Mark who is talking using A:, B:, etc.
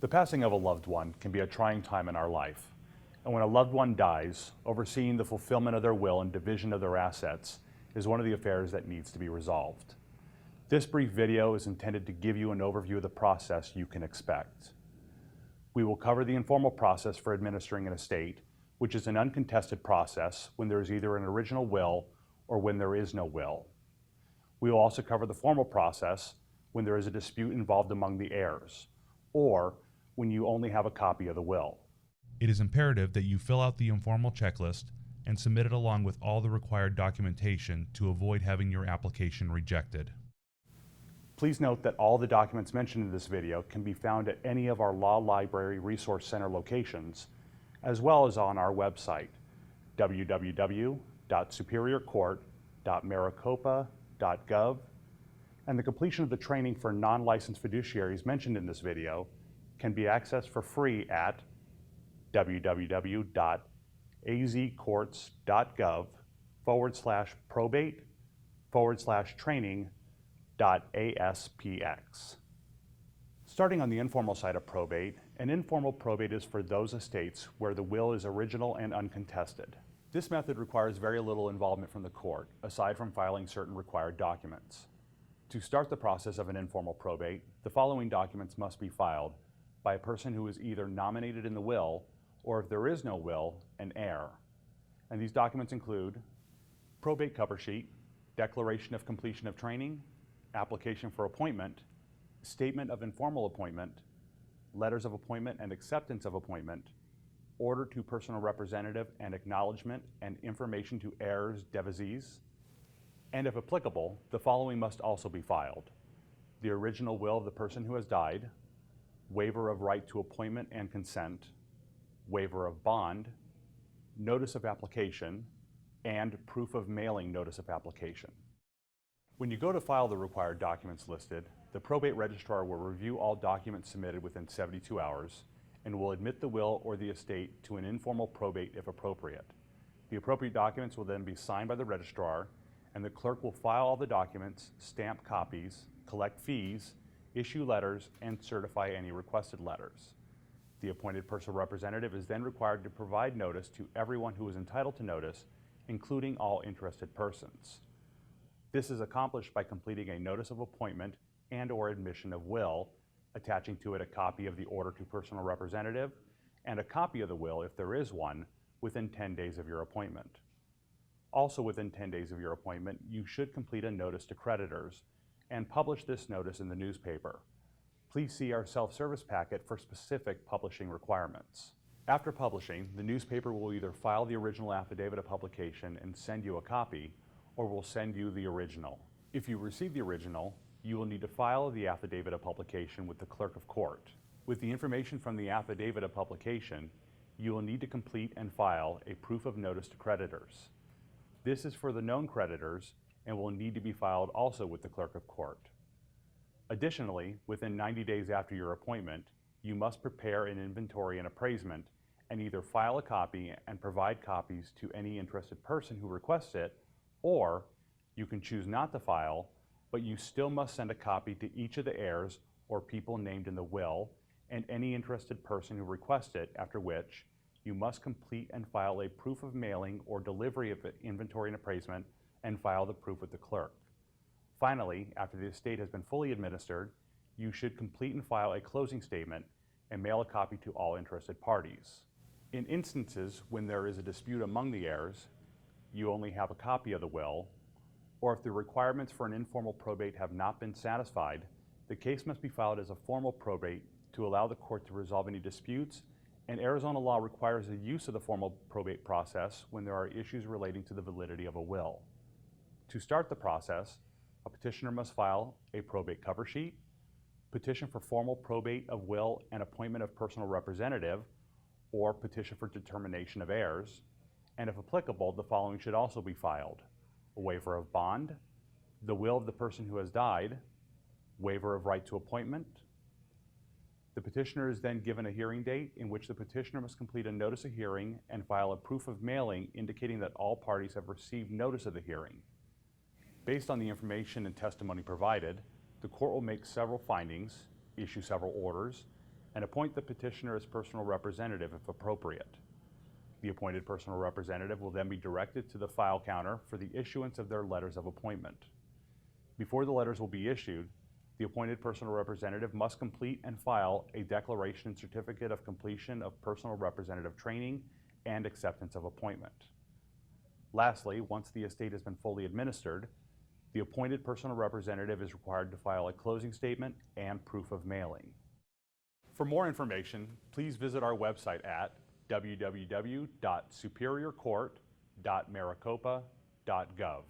A: The passing of a loved one can be a trying time in our life. And when a loved one dies, overseeing the fulfillment of their will and division of their assets is one of the affairs that needs to be resolved. This brief video is intended to give you an overview of the process you can expect. We will cover the informal process for administering an estate, which is an uncontested process when there is either an original will or when there is no will. We will also cover the formal process when there is a dispute involved among the heirs, or when you only have a copy of the will.
B: It is imperative that you fill out the informal checklist and submit it along with all the required documentation to avoid having your application rejected.
A: Please note that all the documents mentioned in this video can be found at any of our Law Library Resource Center locations, as well as on our website, www.superiorcourt.maricopa.gov, and the completion of the training for non-licensed fiduciaries mentioned in this video can be accessed for free at www.azcourts.gov/probate/training.aspx. Starting on the informal side of probate, an informal probate is for those estates where the will is original and uncontested. This method requires very little involvement from the court, aside from filing certain required documents. To start the process of an informal probate, the following documents must be filed by a person who is either nominated in the will, or if there is no will, an heir. And these documents include probate cover sheet, declaration of completion of training, application for appointment, statement of informal appointment, letters of appointment and acceptance of appointment, order to personal representative and acknowledgement and information to heirs devisees, and if applicable, the following must also be filed: the original will of the person who has died, waiver of right to appointment and consent, waiver of bond, notice of application, and proof of mailing notice of application. When you go to file the required documents listed, the probate registrar will review all documents submitted within 72 hours and will admit the will or the estate to an informal probate if appropriate. The appropriate documents will then be signed by the registrar, and the clerk will file all the documents, stamp copies, collect fees, issue letters, and certify any requested letters. The appointed personal representative is then required to provide notice to everyone who is entitled to notice, including all interested persons. This is accomplished by completing a notice of appointment and/or admission of will, attaching to it a copy of the order to personal representative and a copy of the will, if there is one, within 10 days of your appointment. Also within 10 days of your appointment, you should complete a notice to creditors and publish this notice in the newspaper. Please see our self-service packet for specific publishing requirements. After publishing, the newspaper will either file the original affidavit of publication and send you a copy, or will send you the original. If you receive the original, you will need to file the affidavit of publication with the clerk of court. With the information from the affidavit of publication, you will need to complete and file a proof of notice to creditors. This is for the known creditors and will need to be filed also with the clerk of court. Additionally, within 90 days after your appointment, you must prepare an inventory and appraisement and either file a copy and provide copies to any interested person who requests it, or you can choose not to file, but you still must send a copy to each of the heirs or people named in the will and any interested person who requests it, after which you must complete and file a proof of mailing or delivery of the inventory and appraisement and file the proof with the clerk. Finally, after the estate has been fully administered, you should complete and file a closing statement and mail a copy to all interested parties. In instances when there is a dispute among the heirs, you only have a copy of the will, or if the requirements for an informal probate have not been satisfied, the case must be filed as a formal probate to allow the court to resolve any disputes, and Arizona law requires the use of the formal probate process when there are issues relating to the validity of a will. To start the process, a petitioner must file a probate cover sheet, petition for formal probate of will and appointment of personal representative, or petition for determination of heirs, and if applicable, the following should also be filed: a waiver of bond, the will of the person who has died, waiver of right to appointment. The petitioner is then given a hearing date in which the petitioner must complete a notice of hearing and file a proof of mailing indicating that all parties have received notice of the hearing. Based on the information and testimony provided, the court will make several findings, issue several orders, and appoint the petitioner as personal representative if appropriate. The appointed personal representative will then be directed to the file counter for the issuance of their letters of appointment. Before the letters will be issued, the appointed personal representative must complete and file a declaration and certificate of completion of personal representative training and acceptance of appointment. Lastly, once the estate has been fully administered, the appointed personal representative is required to file a closing statement and proof of mailing. For more information, please visit our website at www.superiorcourt.maricopa.gov.